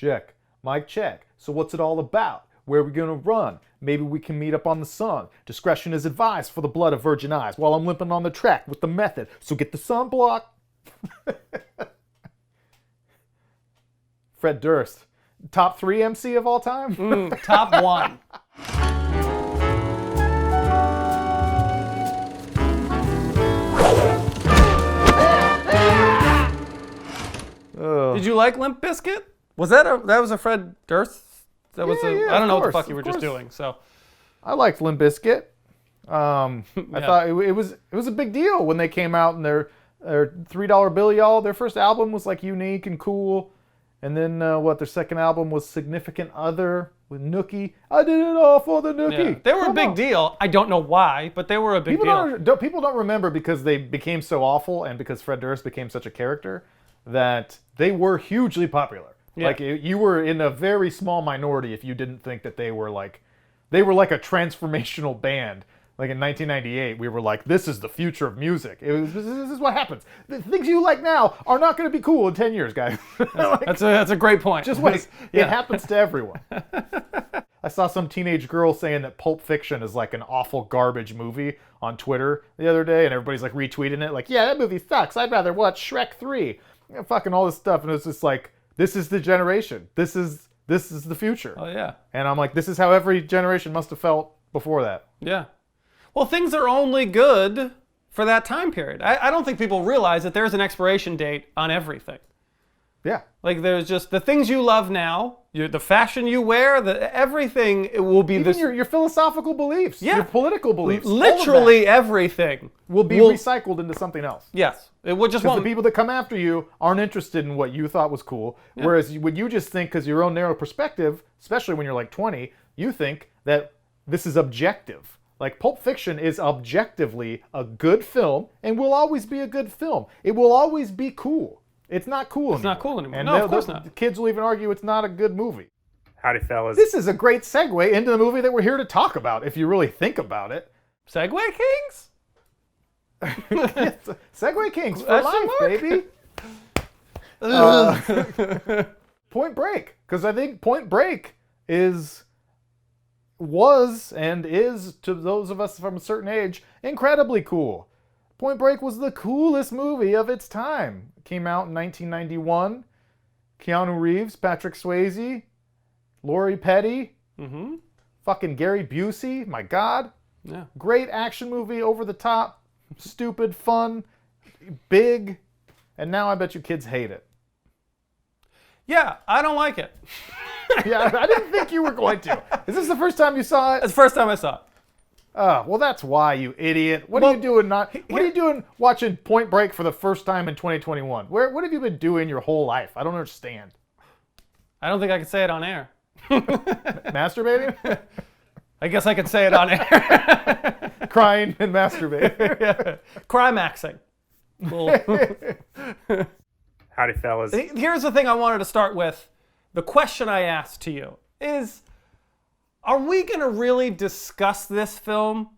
Check. Mic check. So what's it all about? Where are we gonna run? Maybe we can meet up on the sun. Discretion is advised for the blood of virgin eyes while I'm limping on the track with the method. So get the sunblock. Fred Durst. Top 3 MC of all time? Top 1. Did you like Limp Bizkit? Was that a Fred Durst? That was I don't know what the fuck you were just doing. So I liked Limp Bizkit. I thought it was a big deal when they came out and their $3 Bill Y'all. Their first album was like unique and cool, and then their second album was Significant Other with Nookie. I did it all for the Nookie. Yeah. They were a big deal. I don't know why, but they were a big deal. People don't remember because they became so awful and because Fred Durst became such a character that they were hugely popular. Yeah. Like you were in a very small minority if you didn't think that they were like a transformational band. Like in 1998, we were like, this is the future of music. This is what happens. The things you like now are not going to be cool in 10 years, guys. That's a great point. Just wait. It happens to everyone. I saw some teenage girl saying that Pulp Fiction is like an awful garbage movie on Twitter the other day, and everybody's like retweeting it. Like, yeah, that movie sucks. I'd rather watch Shrek 3. Fucking all this stuff. And it's just like, this is the generation. This is the future. Oh, yeah. And I'm like, this is how every generation must have felt before that. Yeah. Well, things are only good for that time period. I don't think people realize that there's an expiration date on everything. Yeah. Like there's just the things you love now, the fashion you wear, everything it will be even your philosophical beliefs, your political beliefs. Literally everything will be recycled into something else. Yes. It would just because the people that come after you aren't interested in what you thought was cool. Yeah. Whereas what you just think, because your own narrow perspective, especially when you're like 20, you think that this is objective. Like, Pulp Fiction is objectively a good film and will always be a good film. It will always be cool. It's not cool anymore. It's not cool anymore. And no, of course not. The kids will even argue it's not a good movie. Howdy, fellas. This is a great segue into the movie that we're here to talk about, if you really think about it. Segway Kings? Segway Kings for life, baby. Point Break. Because I think Point Break was and is, to those of us from a certain age, incredibly cool. Point Break was the coolest movie of its time. It came out in 1991. Keanu Reeves, Patrick Swayze, Lori Petty, fucking Gary Busey, my God. Yeah. Great action movie, over the top, stupid, fun, big, and now I bet you kids hate it. Yeah, I don't like it. Yeah, I didn't think you were going to. Is this the first time you saw it? It's the first time I saw it. Oh, well, that's why, you idiot. What are you doing What are you doing watching Point Break for the first time in 2021? What have you been doing your whole life? I don't understand. I don't think I can say it on air. Masturbating? I guess I could say it on air. Crying and masturbating. Yeah. Climaxing. Howdy, fellas. Here's the thing I wanted to start with. The question I asked to you is, are we going to really discuss this film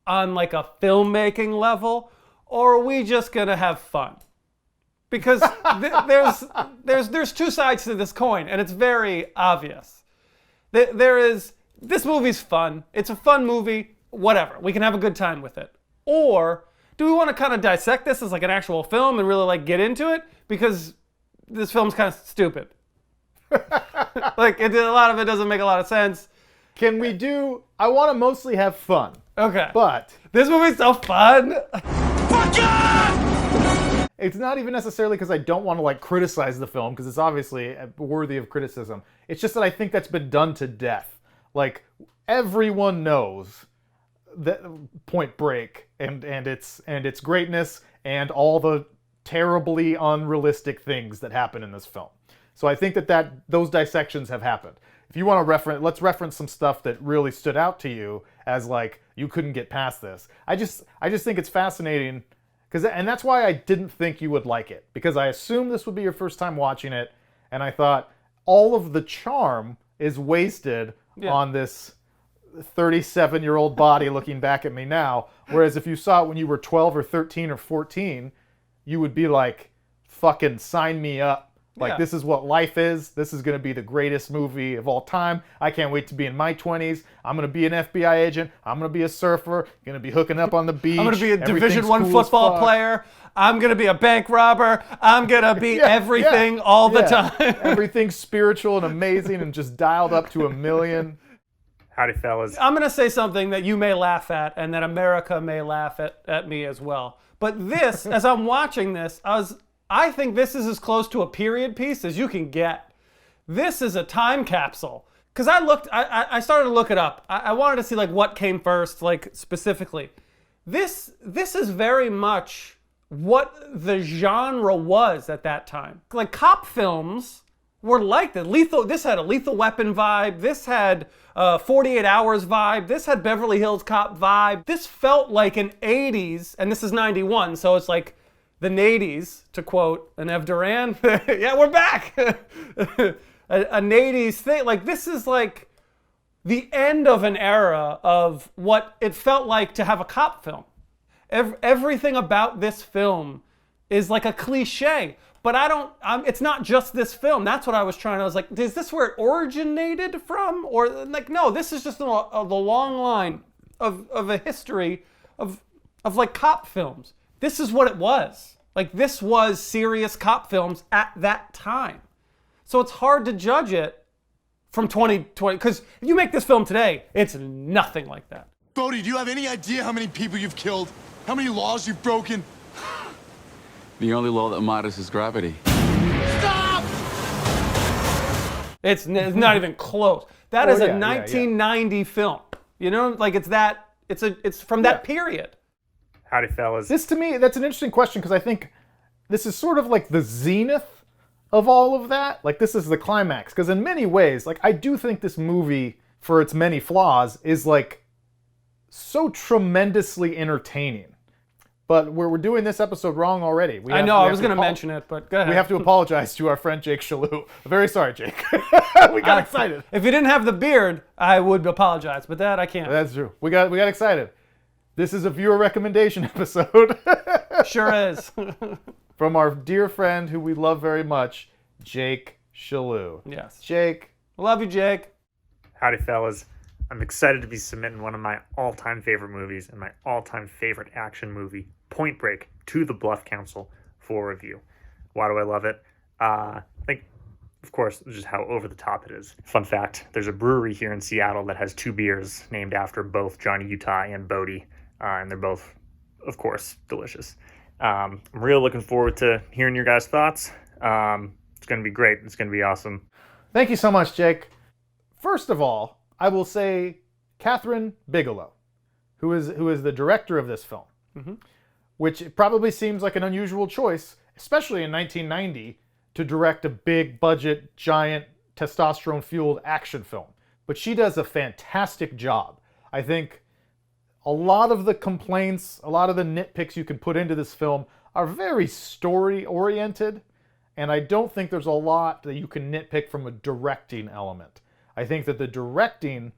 on like a filmmaking level, or are we just going to have fun? Because there's two sides to this coin, and it's very obvious. This movie's fun. It's a fun movie. Whatever. We can have a good time with it. Or do we want to kind of dissect this as like an actual film and really like get into it? Because this film's kind of stupid. Like, a lot of it doesn't make a lot of sense. Can we do... I want to mostly have fun. Okay. But... this movie's so fun! It's not even necessarily because I don't want to, like, criticize the film, because it's obviously worthy of criticism. It's just that I think that's been done to death. Like, everyone knows that Point Break and its greatness and all the terribly unrealistic things that happen in this film. So I think that those dissections have happened. If you want to let's reference some stuff that really stood out to you as like, you couldn't get past this. I just think it's fascinating, and that's why I didn't think you would like it, because I assumed this would be your first time watching it, and I thought all of the charm is wasted on this 37-year-old body looking back at me now, whereas if you saw it when you were 12 or 13 or 14, you would be like, fucking sign me up. Like, Yeah. this is what life is. This is going to be the greatest movie of all time. I can't wait to be in my 20s. I'm going to be an FBI agent. I'm going to be a surfer. Going to be hooking up on the beach. I'm going to be a Division Everything's I cool as football fuck. player. I'm going to be a bank robber. I'm going to be everything all the time. Everything's spiritual and amazing and just dialed up to 1,000,000. Howdy, fellas. I'm going to say something that you may laugh at and that America may laugh at me as well. But this, as I'm watching this, I think this is as close to a period piece as you can get. This is a time capsule. Because I started to look it up. I wanted to see like what came first, like specifically. This is very much what the genre was at that time. Like cop films were like that. This had a Lethal Weapon vibe. This had 48 Hours vibe. This had Beverly Hills Cop vibe. This felt like an 80s, and this is 91, so it's like the 80s, to quote an Ev Duran. Yeah, we're back. An 80s thing. Like, this is like the end of an era of what it felt like to have a cop film. Everything about this film is like a cliche, but it's not just this film. That's what I was like, is this where it originated from? Or like, no, this is just the long line of a history of like cop films. This is what it was. Like, this was serious cop films at that time. So it's hard to judge it from 2020, because if you make this film today, it's nothing like that. Bodhi, do you have any idea how many people you've killed? How many laws you've broken? The only law that matters is gravity. Stop! It's not even close. That is a yeah, 1990 film. You know, like it's from that period. Howdy, fellas. This, to me, that's an interesting question, because I think this is sort of like the zenith of all of that. Like, this is the climax, because in many ways, like, I do think this movie, for its many flaws, is like so tremendously entertaining. But we're doing this episode wrong already. I know, I was going to mention it, but go ahead. We have to apologize to our friend Jake Shillue. Very sorry, Jake. We got excited. If you didn't have the beard, I would apologize, but that I can't. That's true. We got excited. This is a viewer recommendation episode. Sure is. From our dear friend who we love very much, Jake Shillue. Yes. Jake. Love you, Jake. Howdy, fellas. I'm excited to be submitting one of my all-time favorite movies and my all-time favorite action movie, Point Break, to the Bluff Council for review. Why do I love it? I think, of course, just how over the top it is. Fun fact, there's a brewery here in Seattle that has 2 beers named after both Johnny Utah and Bodhi, and they're both, of course, delicious. I'm really looking forward to hearing your guys' thoughts. It's going to be great. It's going to be awesome. Thank you so much, Jake. First of all, I will say Kathryn Bigelow, who is the director of this film, which probably seems like an unusual choice, especially in 1990, to direct a big budget, giant, testosterone-fueled action film. But she does a fantastic job. I think a lot of the complaints, a lot of the nitpicks you can put into this film are very story-oriented, and I don't think there's a lot that you can nitpick from a directing element. I think that the directing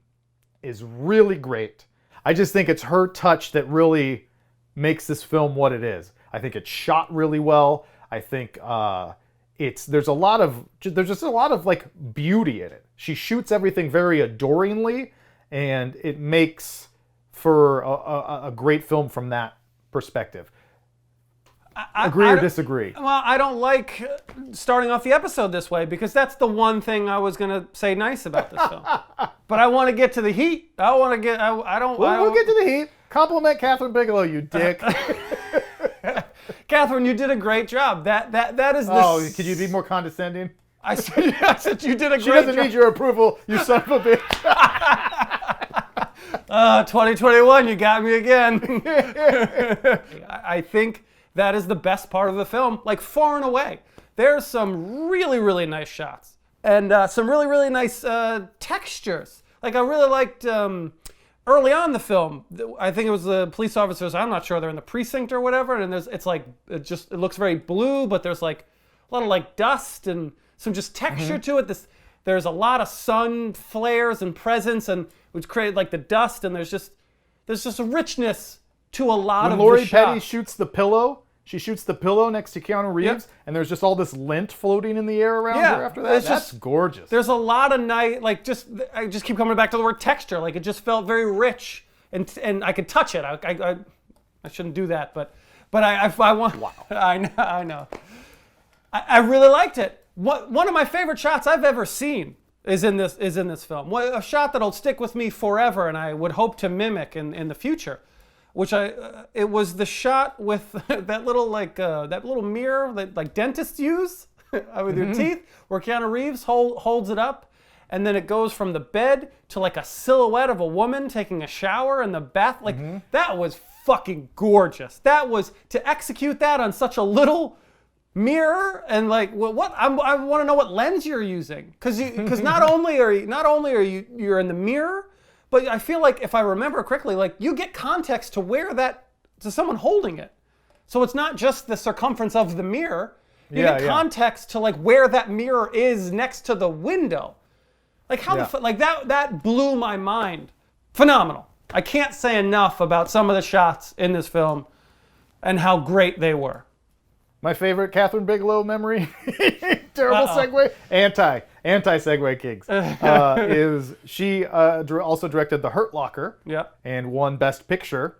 is really great. I just think it's her touch that really makes this film what it is. I think it's shot really well. I think there's just a lot of like beauty in it. She shoots everything very adoringly, and it makes for a great film from that perspective. Agree or disagree? Well, I don't like starting off the episode this way, because that's the one thing I was going to say nice about this film. But I want to get to the heat. We'll get to the heat. Compliment Kathryn Bigelow, you dick. Kathryn, you did a great job. That is the... Oh, could you be more condescending? I said you did a great job. She doesn't need your approval, you son of a bitch. 2021, you got me again. I think that is the best part of the film, like far and away. There's some really, really nice shots and some really, really nice textures. Like, I really liked early on in the film, I think it was the police officers, I'm not sure, they're in the precinct or whatever, and it looks very blue, but there's like a lot of like dust and some just texture to it. There's a lot of sun flares and presence, and which created like the dust, and there's just a richness to a lot of the shots. When Lori Petty shoots the pillow, She shoots the pillow next to Keanu Reeves, and there's just all this lint floating in the air around her after that. That's gorgeous. There's a lot of night, like I just keep coming back to the word texture. Like it just felt very rich, and I could touch it. I shouldn't do that, but I want. Wow. I know. I really liked it. One of my favorite shots I've ever seen is in this film. A shot that'll stick with me forever, and I would hope to mimic in the future. Which it was the shot with that little mirror that like dentists use with your teeth, where Keanu Reeves holds it up, and then it goes from the bed to like a silhouette of a woman taking a shower in the bath. Like that was fucking gorgeous. That was to execute that on such a little mirror, and like what I want to know what lens you're using, because not only are you're in the mirror. But I feel like if I remember correctly, like you get context to someone holding it. So it's not just the circumference of the mirror. You get context to like where that mirror is next to the window. Like how that blew my mind. Phenomenal. I can't say enough about some of the shots in this film and how great they were. My favorite Kathryn Bigelow memory, terrible segue, anti-segue kings, is she also directed The Hurt Locker and won Best Picture,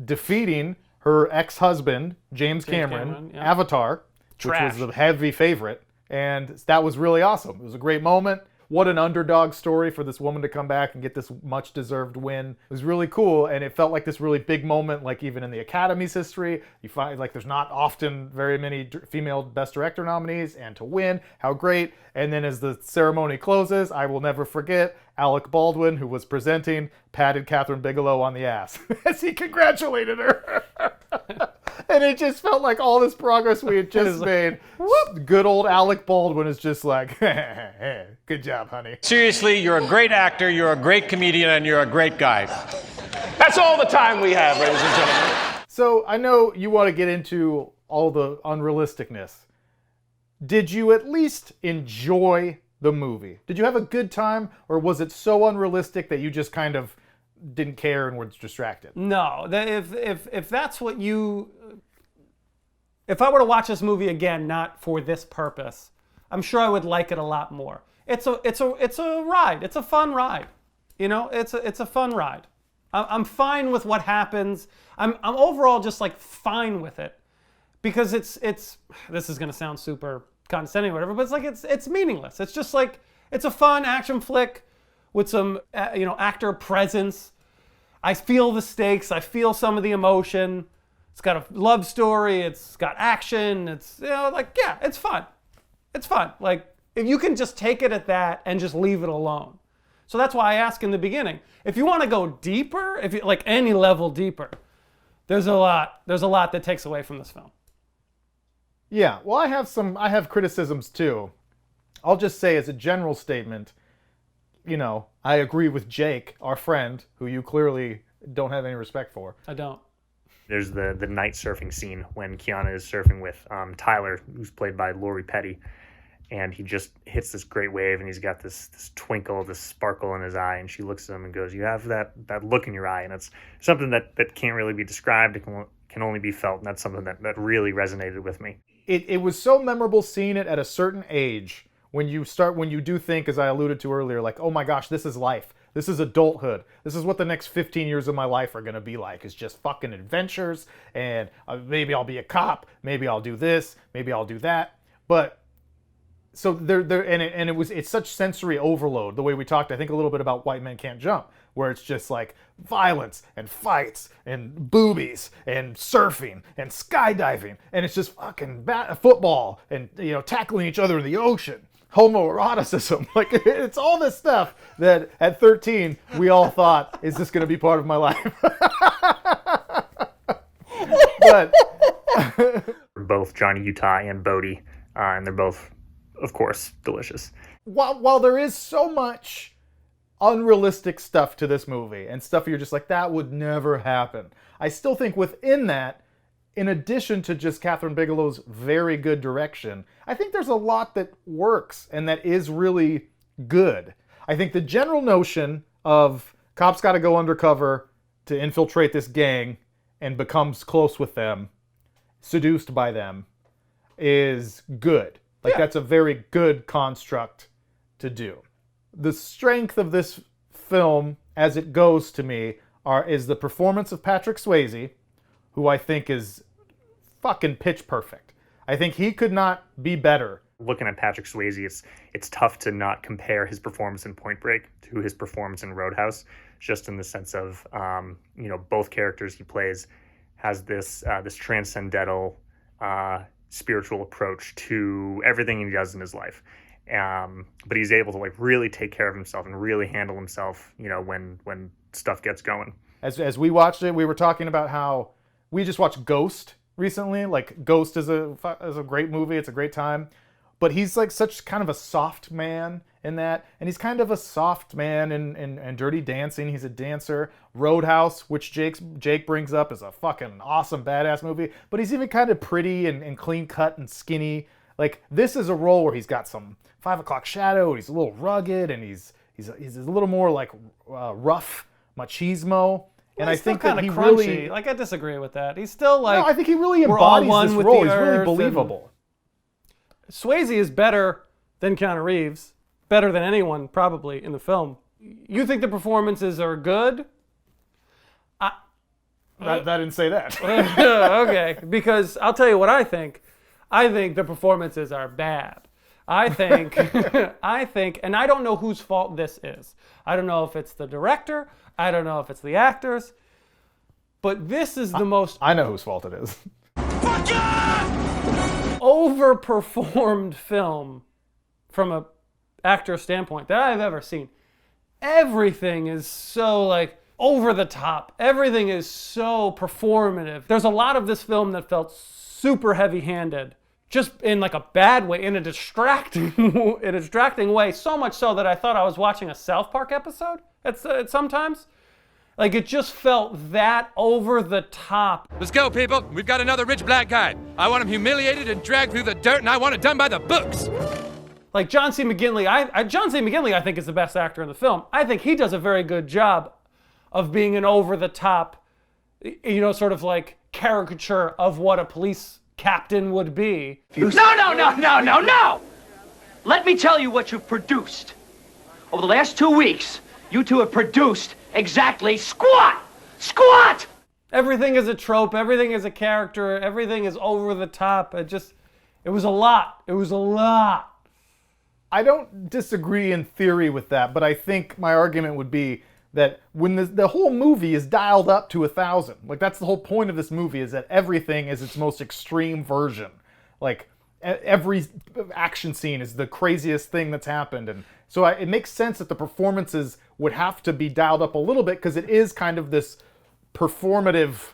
defeating her ex-husband, James Cameron, Avatar, which was the heavy favorite, and that was really awesome. It was a great moment. What an underdog story for this woman to come back and get this much-deserved win. It was really cool, and it felt like this really big moment, like even in the Academy's history. You find like there's not often very many female Best Director nominees, and to win, how great. And then as the ceremony closes, I will never forget, Alec Baldwin, who was presenting, patted Kathryn Bigelow on the ass as he congratulated her. And it just felt like all this progress we had just made. Good old Alec Baldwin is just like, good job, honey. Seriously, you're a great actor, you're a great comedian, and you're a great guy. That's all the time we have, ladies and gentlemen. So I know you want to get into all the unrealisticness. Did you at least enjoy the movie? Did you have a good time, or was it so unrealistic that you just kind of didn't care and were distracted? No, if that's what you... If I were to watch this movie again, not for this purpose, I'm sure I would like it a lot more. It's a ride. It's a fun ride. You know, it's a fun ride. I'm fine with what happens. I'm overall just like fine with it, because it's this is gonna sound super condescending or whatever, but it's meaningless. It's just like it's a fun action flick with some actor presence. I feel the stakes. I feel some of the emotion. It's got a love story. It's got action. It's it's fun. It's fun. Like if you can just take it at that and just leave it alone. So that's why I ask in the beginning. If you want to go deeper, if you like any level deeper, there's a lot that takes away from this film. Yeah, well, I have criticisms too. I'll just say as a general statement, I agree with Jake, our friend, who you clearly don't have any respect for. I don't. There's the night surfing scene when Keanu is surfing with Tyler, who's played by Lori Petty, and he just hits this great wave, and he's got this twinkle, this sparkle in his eye, and she looks at him and goes, "You have that look in your eye," and it's something that can't really be described. It can only be felt, and that's something that really resonated with me. It was so memorable seeing it at a certain age when you do think, as I alluded to earlier, like, oh my gosh, this is life. This is adulthood. This is what the next 15 years of my life are going to be like. It's just fucking adventures, and maybe I'll be a cop, maybe I'll do this, maybe I'll do that. But so it's such sensory overload, the way we talked, I think, a little bit about White Men Can't Jump, where it's just like violence and fights and boobies and surfing and skydiving, and it's just fucking football and tackling each other in the ocean. Homoeroticism, like it's all this stuff that at 13 we all thought, is this going to be part of my life? But both Johnny Utah and Bodhi, and they're both, of course, delicious. While there is so much unrealistic stuff to this movie and stuff you're just like, that would never happen, I still think within that, in addition to just Kathryn Bigelow's very good direction, I think there's a lot that works and that is really good. I think the general notion of cops got to go undercover to infiltrate this gang and becomes close with them, seduced by them is good. Like, that's a very good construct to do. The strength of this film, as it goes to me, is the performance of Patrick Swayze, who I think is fucking pitch perfect. I think he could not be better. Looking at Patrick Swayze, it's tough to not compare his performance in Point Break to his performance in Roadhouse, just in the sense of, both characters he plays has this transcendental spiritual approach to everything he does in his life. But he's able to like really take care of himself and really handle himself, when stuff gets going. As we watched it, we were talking about how we just watched Ghost recently. Like, Ghost is a great movie. It's a great time. But he's like such kind of a soft man in that. And he's kind of a soft man in Dirty Dancing. He's a dancer. Roadhouse, which Jake brings up, is a fucking awesome, badass movie. But he's even kind of pretty and clean cut and skinny. Like, this is a role where he's got some 5 o'clock shadow. And he's a little rugged, and he's a little more like rough machismo. And I think that he crunchy. Really, like, I disagree with that. He's still like, no, I think he really we're all embodies one this with role. the He's really earth believable. Swayze is better than Keanu Reeves, better than anyone probably in the film. You think the performances are good? I didn't say that. Okay, because I'll tell you what I think. I think the performances are bad. I think, and I don't know whose fault this is. I don't know if it's the director. I don't know if it's the actors. But this is the most... I know whose fault it is. overperformed film from a actor standpoint that I've ever seen. Everything is so like over the top. Everything is so performative. There's a lot of this film that felt super heavy-handed, just in like a bad way, in a distracting way, so much so that I thought I was watching a South Park episode at sometimes. Like, it just felt that over the top. Let's go, people. We've got another rich black guy. I want him humiliated and dragged through the dirt, and I want it done by the books. Like, John C. McGinley, I think is the best actor in the film. I think he does a very good job of being an over-the-top, sort of like caricature of what a police captain would be. No! Let me tell you what you've produced. Over the last 2 weeks, you two have produced exactly squat! Everything is a trope, everything is a character, everything is over the top. It was a lot. I don't disagree in theory with that, but I think my argument would be that when the whole movie is dialed up to 1,000, like that's the whole point of this movie, is that everything is its most extreme version. Like every action scene is the craziest thing that's happened, and so it makes sense that the performances would have to be dialed up a little bit because it is kind of this performative,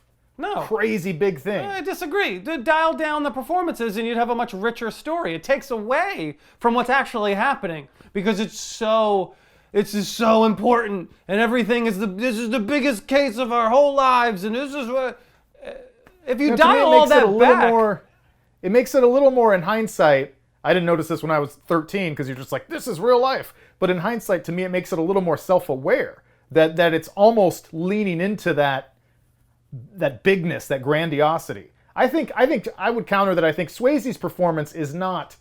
crazy big thing. I disagree. Dial down the performances and you'd have a much richer story. It takes away from what's actually happening because it's just so important, and everything is this is the biggest case of our whole lives, and this is what if you dial all that back. It makes it a little more in hindsight. I didn't notice this when I was 13 because you're just like, this is real life. But in hindsight, to me, it makes it a little more self-aware that it's almost leaning into that bigness, that grandiosity. I think I would counter that. I think Swayze's performance is not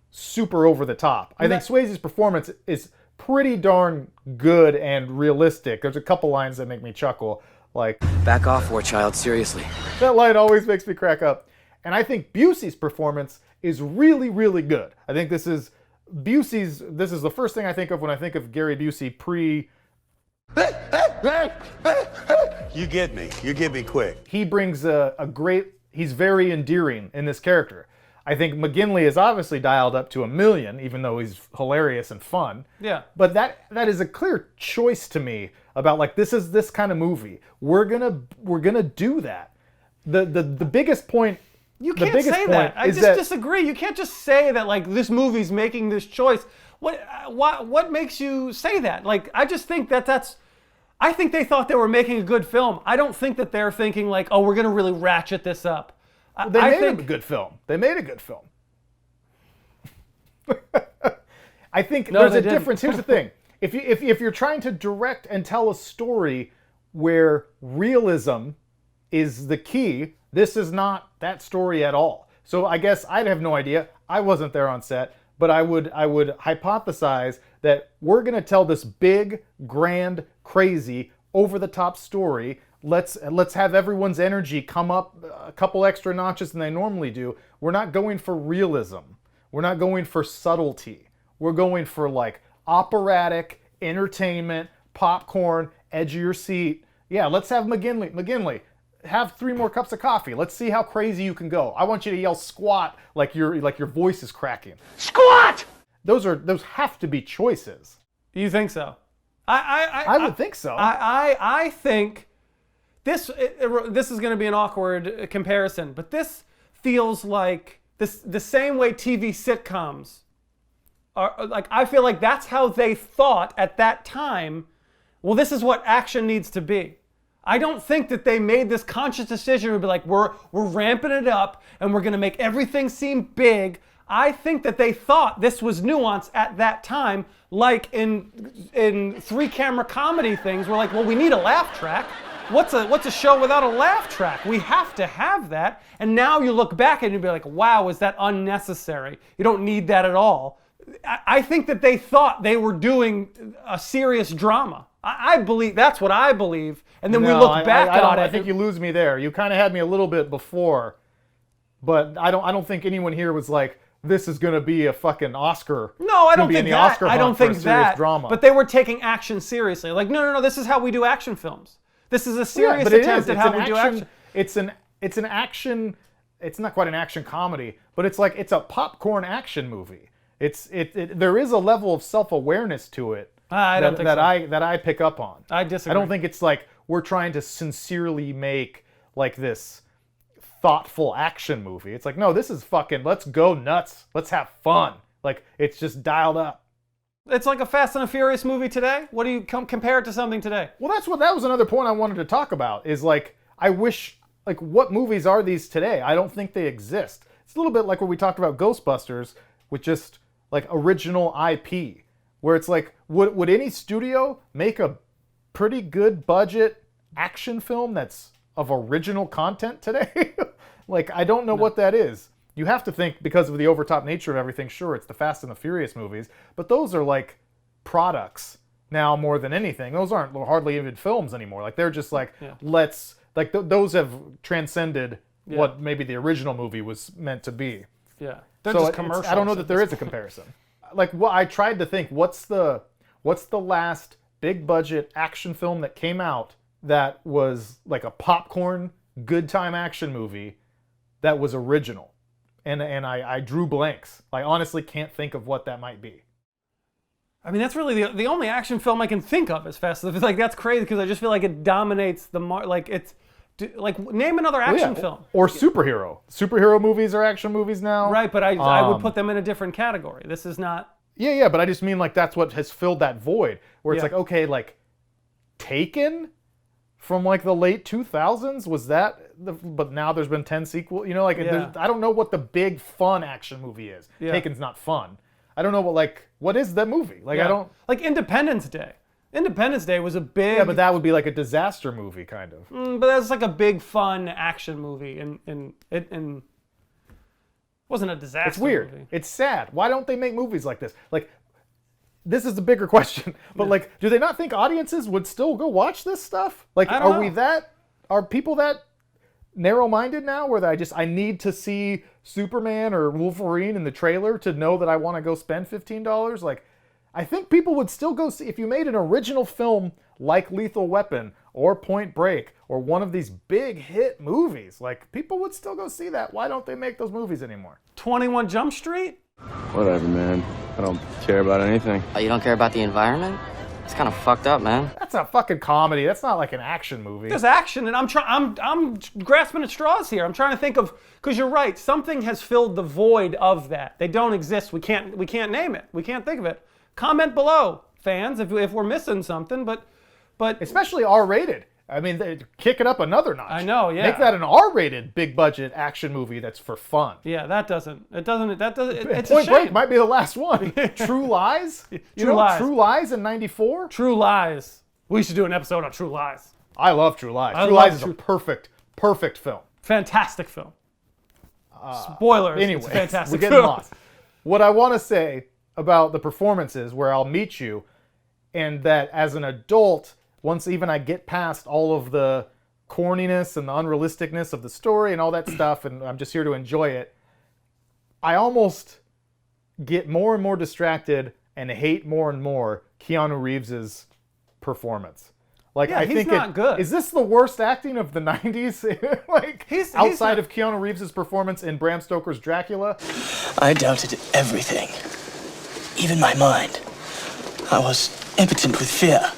super over the top. I think Swayze's performance is pretty darn good and realistic. There's a couple lines that make me chuckle, like, back off, war child, seriously. That line always makes me crack up. And I think Busey's performance is really, really good. I think this is the first thing I think of when I think of Gary Busey pre... You get me quick. He brings he's very endearing in this character. I think McGinley is obviously dialed up to 1,000,000, even though he's hilarious and fun. Yeah. But that is a clear choice to me about like, this is this kind of movie. We're gonna do that. The biggest point. You can't say that. I just disagree. You can't just say that like this movie's making this choice. What makes you say that? Like, I just think that's. I think they thought they were making a good film. I don't think that they're thinking like, oh, we're gonna really ratchet this up. They made a good film. I think there's a difference. Here's the thing: if you're trying to direct and tell a story where realism is the key. This is not that story at all. So I guess I'd have no idea. I wasn't there on set, but I would hypothesize that we're going to tell this big, grand, crazy, over-the-top story. Let's have everyone's energy come up a couple extra notches than they normally do. We're not going for realism. We're not going for subtlety. We're going for like operatic entertainment, popcorn, edge of your seat. Yeah, let's have McGinley, have 3 more cups of coffee. Let's see how crazy you can go. I want you to yell squat like your voice is cracking. Squat! Those have to be choices. You think so? I would think so. I think this is going to be an awkward comparison, but this feels like the same way TV sitcoms are. Like, I feel like that's how they thought at that time. Well, this is what action needs to be. I don't think that they made this conscious decision to be like, we're ramping it up and we're going to make everything seem big. I think that they thought this was nuance at that time, like in 3-camera comedy things. We're like, well, we need a laugh track. What's a show without a laugh track? We have to have that. And now you look back and you'd be like, wow, is that unnecessary? You don't need that at all. I think that they thought they were doing a serious drama. I believe, that's what I believe. And then we look back on it. I think you lose me there. You kind of had me a little bit before, but I don't think anyone here was like, this is going to be a fucking Oscar. No, I don't think that. I don't think that. Drama. But they were taking action seriously. Like, no, this is how we do action films. This is a serious attempt at how we do action. It's an action. It's not quite an action comedy, but it's a popcorn action movie. There is a level of self-awareness to it that I pick up on. I disagree. I don't think it's like we're trying to sincerely make like this thoughtful action movie. It's like, no, this is fucking, let's go nuts. Let's have fun. Like, it's just dialed up. It's like a Fast and the Furious movie today. What do you compare it to something today? Well, that was another point I wanted to talk about is like, I wish, like, what movies are these today? I don't think they exist. It's a little bit like when we talked about Ghostbusters with just like original IP, where it's like, would any studio make a pretty good budget action film that's of original content today? Like, I don't know what that is. You have to think, because of the overtop nature of everything, sure, it's the Fast and the Furious movies, but those are like products now more than anything. Those aren't hardly even films anymore. Like, they're just like, those have transcended what maybe the original movie was meant to be. Yeah. They're just commercials. I don't know that there is a comparison. Like, I tried to think, what's the last big budget action film that came out that was like a popcorn good time action movie that was original? And I drew blanks. I honestly can't think of what that might be. I mean, that's really the only action film I can think of as Fast. Like, that's crazy because I just feel like it dominates the name another action film. Or superhero. Superhero movies are action movies now. Right, but I would put them in a different category. This is not. Yeah, but I just mean like that's what has filled that void where it's like, okay, like Taken from like the late 2000s, was that but now there's been 10 sequels, you know, like I don't know what the big fun action movie is. Taken's not fun. I don't know what is that movie? Like I don't like Independence Day. Independence Day was a big... Yeah, but that would be like a disaster movie, kind of. But that's like a big, fun action movie, and it wasn't a disaster It's weird. movie. It's sad. Why don't they make movies like this? Like, this is the bigger question. But like, do they not think audiences would still go watch this stuff? Like, are people that narrow-minded now where I need to see Superman or Wolverine in the trailer to know that I want to go spend $15? Like, I think people would still go see, if you made an original film like Lethal Weapon or Point Break or one of these big hit movies, like, people would still go see that. Why don't they make those movies anymore? 21 Jump Street? Whatever, man. I don't care about anything. Oh, you don't care about the environment? It's kind of fucked up, man. That's a fucking comedy. That's not like an action movie. There's action, and I'm grasping at straws here. I'm trying to think of, because you're right, something has filled the void of that. They don't exist. We can't name it. We can't think of it. Comment below, fans, if we're missing something, but especially R-rated. I mean, kick it up another notch. I know, yeah. Make that an R-rated big budget action movie that's for fun. Yeah, it's Point Break might be the last one. True Lies? True Lies in 94? True Lies. We should do an episode on True Lies. I love True Lies. True Lies is a perfect Perfect film. Fantastic film. Spoilers. Anyway, it's a fantastic we're getting film. lost. What I want to say about the performances, where I'll meet you, and that as an adult, once even I get past all of the corniness and the unrealisticness of the story and all that stuff, and I'm just here to enjoy it, I almost get more and more distracted and hate more and more Keanu Reeves's performance. Like, Yeah, I he's think not good. Is this the worst acting of the 90s? Like, He's outside not- of Keanu Reeves's performance in Bram Stoker's Dracula? I doubted everything, even my mind. I was impotent with fear.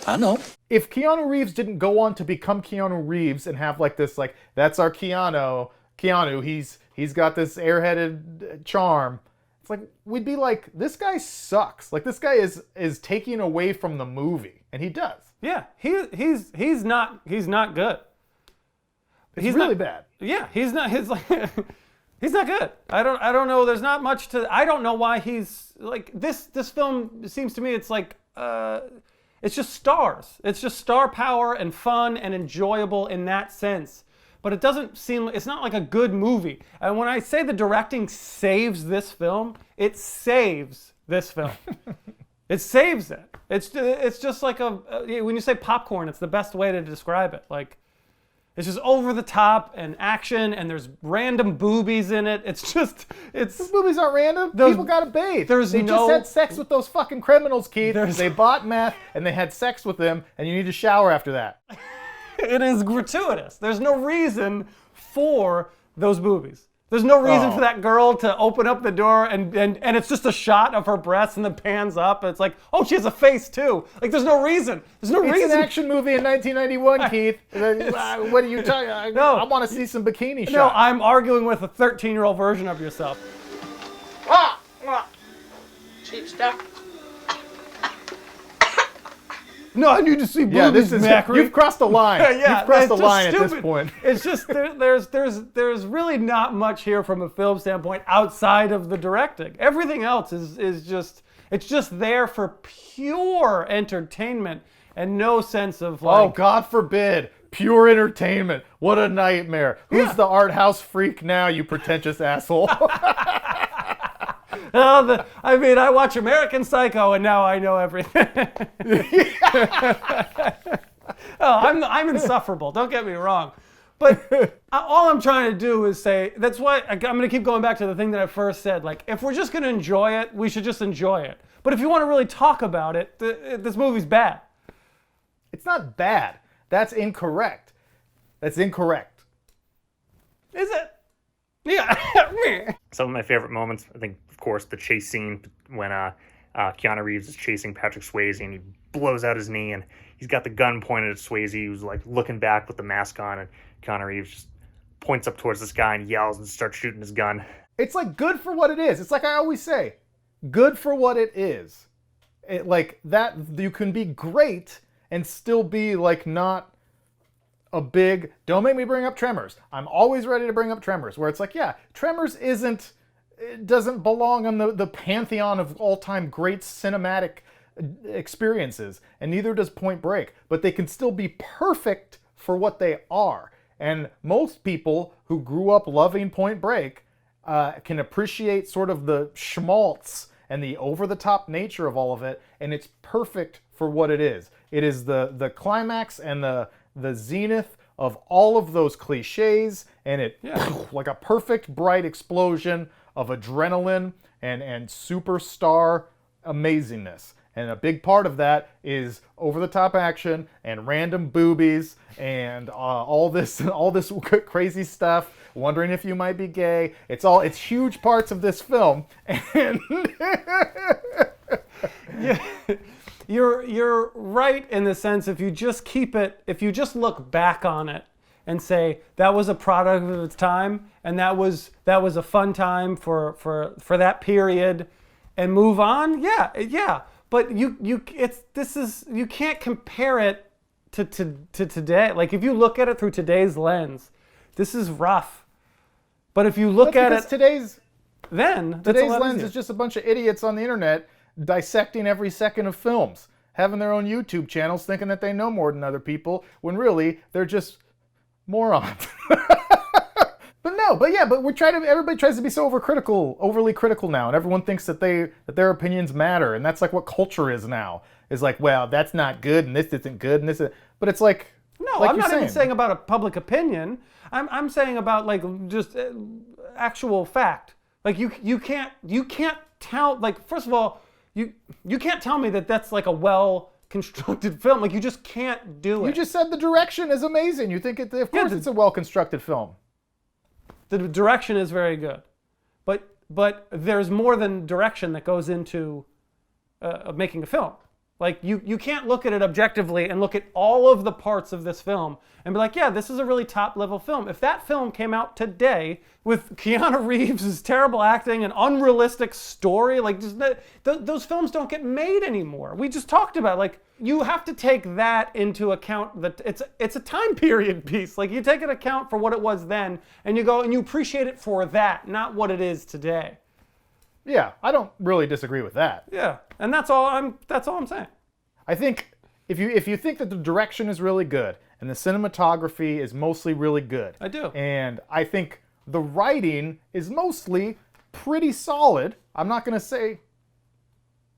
I know. If Keanu Reeves didn't go on to become Keanu Reeves and have like this, like, that's our Keanu, he's got this airheaded charm, it's like, we'd be like, this guy sucks. Like, this guy is taking away from the movie, and he does. Yeah, he's not good. He's really bad. Yeah, he's not. He's like, he's not good. I don't know. There's not much to. I don't know why he's like this. This film seems to me it's like it's just stars. It's just star power and fun and enjoyable in that sense. But it doesn't seem. It's not like a good movie. And when I say the directing saves this film, it saves this film. It saves it. It's just like when you say popcorn, it's the best way to describe it. Like, it's just over the top and action, and there's random boobies in it. Those boobies aren't random. People gotta bathe. They just had sex with those fucking criminals, Keith. They bought meth and they had sex with them, and you need to shower after that. It is gratuitous. There's no reason for those boobies. There's no reason for that girl to open up the door and it's just a shot of her breasts and then pans up. And it's like, oh, she has a face too. Like, there's no reason. There's no reason. It's an action movie in 1991, Keith. What are you talking? No. I want to see some bikini shots. No, I'm arguing with a 13-year-old version of yourself. Cheap stuff. No, I need to see boobies, yeah, this is Macri. You've crossed the line. Yeah, you've crossed the it's just line at this stupid. point. It's just there's really not much here from a film standpoint outside of the directing. Everything else is just there for pure entertainment and no sense of like. Oh, God forbid. Pure entertainment. What a nightmare. Who's the art house freak now, you pretentious asshole? I watch American Psycho and now I know everything. I'm insufferable. Don't get me wrong. But all I'm trying to do is say, that's why I'm going to keep going back to the thing that I first said. Like, if we're just going to enjoy it, we should just enjoy it. But if you want to really talk about it, this movie's bad. It's not bad. That's incorrect. That's incorrect. Is it? Yeah. Some of my favorite moments, I think, of course, the chase scene when Keanu Reeves is chasing Patrick Swayze and he blows out his knee and he's got the gun pointed at Swayze, who's like looking back with the mask on, and Keanu Reeves just points up towards the sky and yells and starts shooting his gun. It's like good for what it is. It's like I always say, good for what it is. Like that, you can be great and still be like not a big, don't make me bring up Tremors. I'm always ready to bring up Tremors, where it's like, yeah, Tremors doesn't belong on the pantheon of all-time great cinematic experiences, and neither does Point Break, but they can still be perfect for what they are. And most people who grew up loving Point Break can appreciate sort of the schmaltz and the over-the-top nature of all of it, and it's perfect for what it is. It is the climax and the zenith of all of those cliches, and it like a perfect bright explosion of adrenaline and superstar amazingness. And a big part of that is over-the-top action and random boobies and all this crazy stuff. Wondering if you might be gay. It's huge parts of this film. And yeah. You're right in the sense if you just look back on it and say that was a product of its time and that was a fun time for that period and move on, yeah. But you can't compare it to today. Like, if you look at it through today's lens, this is rough. But if you look at it today's lens is just a bunch of idiots on the internet dissecting every second of films, having their own YouTube channels thinking that they know more than other people, when really they're just morons. But everybody tries to be so overly critical now, and everyone thinks that their opinions matter, and that's like what culture is now. Is like, well, that's not good, and this isn't good, and but it's like, no, like I'm not saying. even saying about a public opinion. I'm saying about like just actual fact. Like you can't tell, like, first of all, you can't tell me that that's like a well-constructed film. Like, you just can't do it. You just said the direction is amazing. You think of course it's a well-constructed film. The direction is very good, but there's more than direction that goes into making a film. Like, you can't look at it objectively and look at all of the parts of this film and be like, yeah, this is a really top-level film. If that film came out today with Keanu Reeves' terrible acting and unrealistic story, like, just those films don't get made anymore. We just talked about, like, you have to take that into account. That it's a time period piece. Like, you take into account for what it was then, and you go and you appreciate it for that, not what it is today. Yeah, I don't really disagree with that. Yeah, and that's all I'm saying. I think if you think that the direction is really good and the cinematography is mostly really good, I do. And I think the writing is mostly pretty solid. I'm not going to say.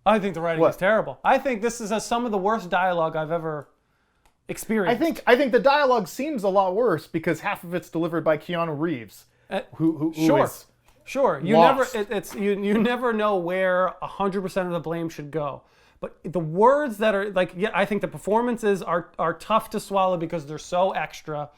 I think the writing is terrible. I think this is some of the worst dialogue I've ever experienced. I think the dialogue seems a lot worse because half of it's delivered by Keanu Reeves, who is Sure, you lost. you never know where 100% of the blame should go. But the words that are like, yeah, I think the performances are tough to swallow because they're so extra.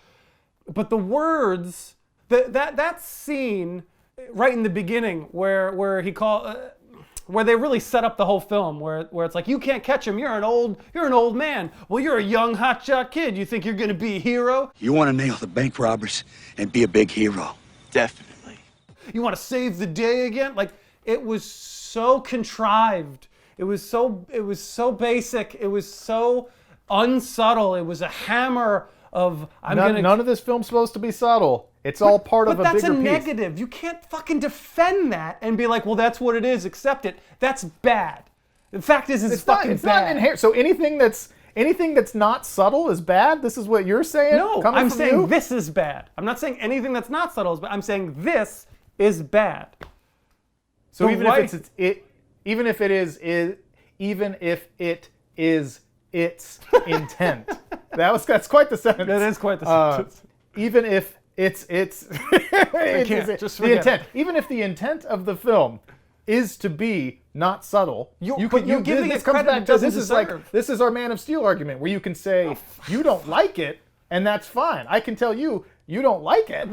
But the words, that scene right in the beginning where they really set up the whole film, where it's like, you can't catch him. You're an old man. Well, you're a young hotshot kid. You think you're gonna be a hero? You want to nail the bank robbers and be a big hero. Definitely. You want to save the day again? Like, it was so contrived. It was so basic. It was so unsubtle. It was a hammer of none of this film's supposed to be subtle. It's all part of a bigger piece. But that's a negative. You can't fucking defend that and be like, well, that's what it is. Accept it. That's bad. The fact is, it's fucking it's bad. Not inherent. So anything that's not subtle is bad? This is what you're saying? No, I'm saying this is bad. I'm not saying anything that's not subtle is bad. I'm saying this is bad. So even if it is its intent. That's quite the sentence. That is quite the sentence. Even if it's the intent. Even if the intent of the film is to be not subtle, you're giving it credit. This is our Man of Steel argument, where you can say you don't like it, and that's fine. I can tell you don't like it,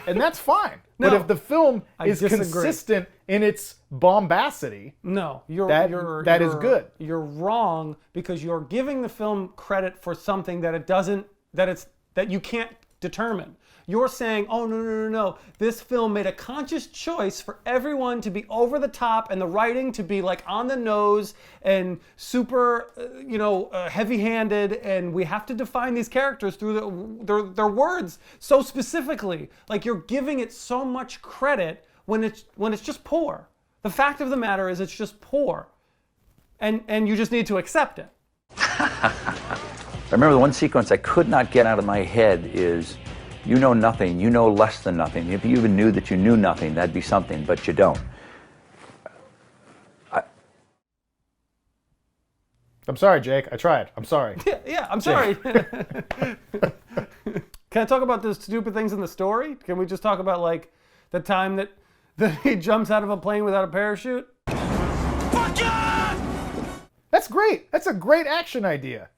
and that's fine. No, but if the film is disagree. consistent in its bombacity, that is good. You're wrong because you're giving the film credit for something that you can't determine. You're saying, oh, no. This film made a conscious choice for everyone to be over the top and the writing to be like on the nose and super, heavy-handed, and we have to define these characters through their words so specifically. Like, you're giving it so much credit when it's just poor. The fact of the matter is it's just poor. And you just need to accept it. I remember the one sequence I could not get out of my head is, you know nothing, you know less than nothing. If you even knew that you knew nothing, that'd be something, but you don't. I'm sorry, Jake. I tried. I'm sorry. Yeah, I'm sorry. Can I talk about the stupid things in the story? Can we just talk about, like, the time that he jumps out of a plane without a parachute? That's great. That's a great action idea.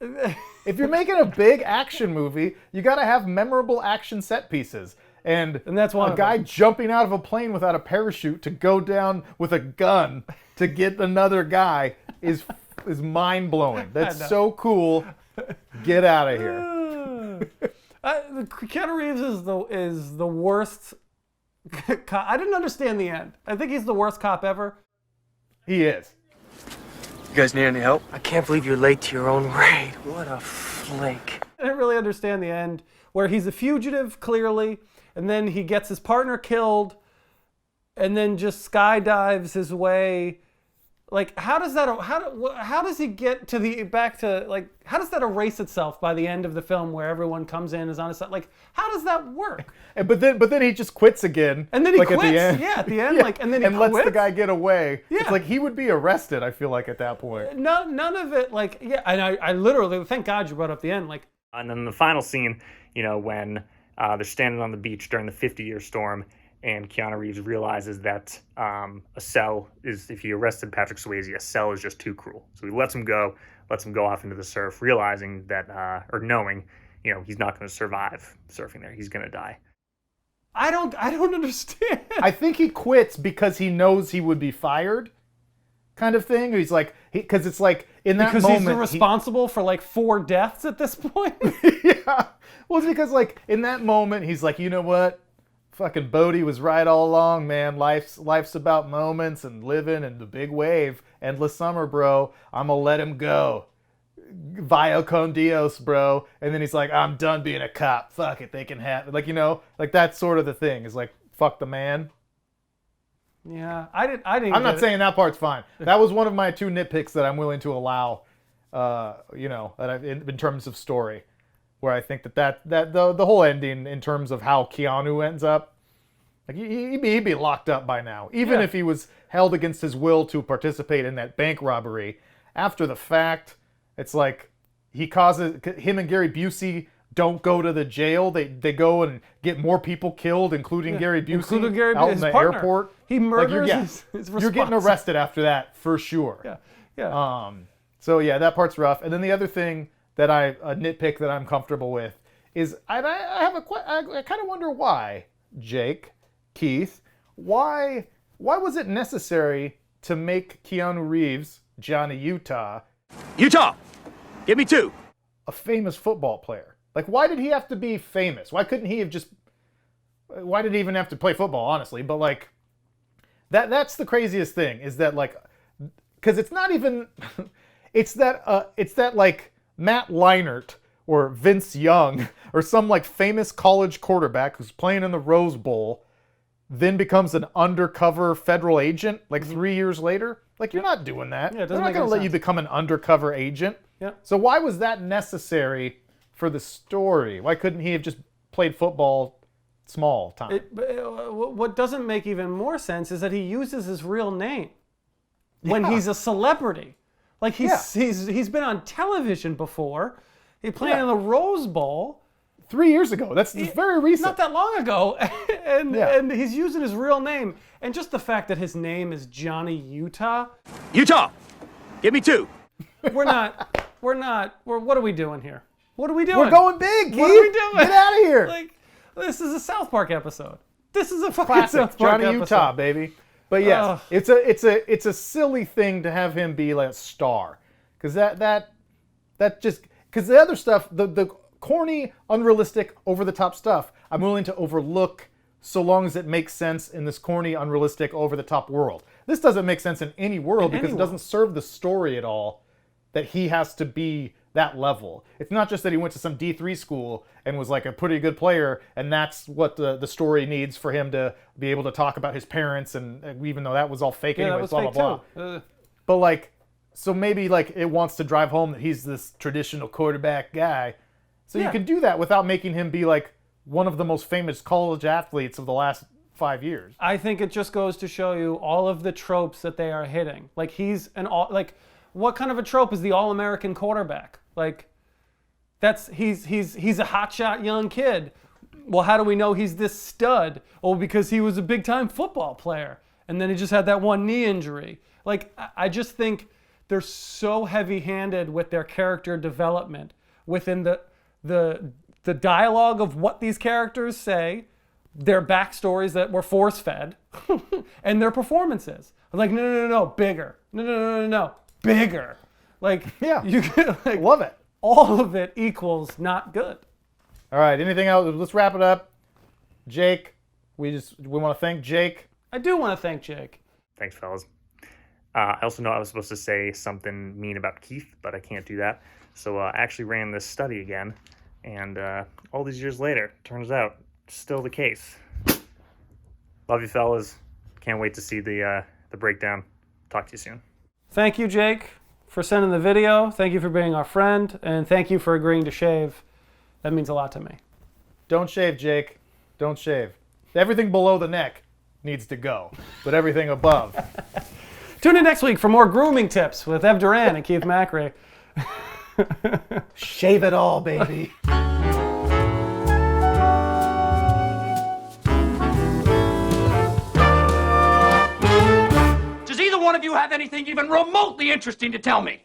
If you're making a big action movie, you got to have memorable action set pieces. And that's one a guy jumping out of a plane without a parachute to go down with a gun to get another guy is mind-blowing. That's so cool. Get out of here. Keanu Reeves is the worst cop. I didn't understand the end. I think he's the worst cop ever. He is. You guys need any help? I can't believe you're late to your own raid. What a flake. I didn't really understand the end, where he's a fugitive, clearly, and then he gets his partner killed, and then just skydives his way Like, how does he get to how does that erase itself by the end of the film where everyone comes in is on his side? Like, how does that work? But then he just quits again. And then he quits. At the end. Yeah, at the end, and then he lets the quits. guy get away. Yeah. It's like he would be arrested, I feel like, at that point. None of it, and I literally, thank God you brought up the end, And then the final scene, when they're standing on the beach during the 50-year storm, and Keanu Reeves realizes that a cell is, if he arrested Patrick Swayze, a cell is just too cruel. So he lets him go off into the surf, realizing that, or knowing, he's not going to survive surfing there. He's going to die. I don't understand. I think he quits because he knows he would be fired, kind of thing. He's like, because it's like in that moment, he's responsible for 4 deaths at this point. Yeah. Well, it's because in that moment, he's like, you know what? Fucking Bodie was right all along, man. Life's about moments and living and the big wave. Endless summer, bro. I'm gonna let him go. Vio con Dios, bro. And then he's like, I'm done being a cop. Fuck it, they can have it. That's sort of the thing. Is fuck the man. Yeah, I didn't. I'm not saying that part's fine. That was one of my 2 nitpicks that I'm willing to allow. In terms of story. Where I think that the whole ending in terms of how Keanu ends up, he'd be locked up by now. Even if he was held against his will to participate in that bank robbery, after the fact, it's like him and Gary Busey don't go to the jail. They go and get more people killed, including Gary Busey, out in the airport. He murders his You're getting arrested after that for sure. Yeah. So yeah, that part's rough. And then the other thing that a nitpick that I'm comfortable with is I kind of wonder why, Jake, Keith, why was it necessary to make Keanu Reeves, Johnny Utah, give me 2, a famous football player? Why did he have to be famous? Why couldn't he have why did he even have to play football, honestly? But that's the craziest thing is that because it's not even, it's that Matt Leinart or Vince Young or some famous college quarterback who's playing in the Rose Bowl then becomes an undercover federal agent 3 years later. You're not doing that. Yeah, They're not going to let you become an undercover agent. Yeah. So why was that necessary for the story? Why couldn't he have just played football small time? What doesn't make even more sense is that he uses his real name when he's a celebrity. He's been on television before. He played in the Rose Bowl 3 years ago. That's very recent. Not that long ago. and he's using his real name. And just the fact that his name is Johnny Utah. give me 2. What are we doing here? What are we doing? We're going big, Keith. What are we doing? Get out of here. This is a South Park episode. This is a fucking Classic South Park Johnny episode. Utah, baby. But yes, it's a silly thing to have him be a star, because because the other stuff, the corny, unrealistic, over the top stuff, I'm willing to overlook so long as it makes sense in this corny, unrealistic, over the top world. This doesn't make sense in any world because it doesn't serve the story at all that he has to be that level. It's not just that he went to some D3 school and was a pretty good player, and that's what the story needs for him to be able to talk about his parents, and even though that was all fake anyway, blah, blah, blah. But so maybe it wants to drive home that he's this traditional quarterback guy. So you can do that without making him be one of the most famous college athletes of the last 5 years. I think it just goes to show you all of the tropes that they are hitting. He's what kind of a trope is the all-American quarterback? He's a hotshot young kid. Well, how do we know he's this stud? Oh, because he was a big-time football player, and then he just had that one knee injury. I just think they're so heavy-handed with their character development within the dialogue of what these characters say, their backstories that were force-fed, and their performances. No, bigger. No, bigger. You love it. All of it equals not good. All right, anything else? Let's wrap it up. Jake, we want to thank Jake. I do want to thank Jake. Thanks, fellas. I also know I was supposed to say something mean about Keith, but I can't do that. So I actually ran this study again, and all these years later, turns out, still the case. Love you, fellas. Can't wait to see the breakdown. Talk to you soon. Thank you, Jake, for sending the video. Thank you for being our friend. And thank you for agreeing to shave. That means a lot to me. Don't shave, Jake. Don't shave. Everything below the neck needs to go, but everything above. Tune in next week for more grooming tips with Ev Duran and Keith Macri. Shave it all, baby. Does either one of you have anything even remotely interesting to tell me?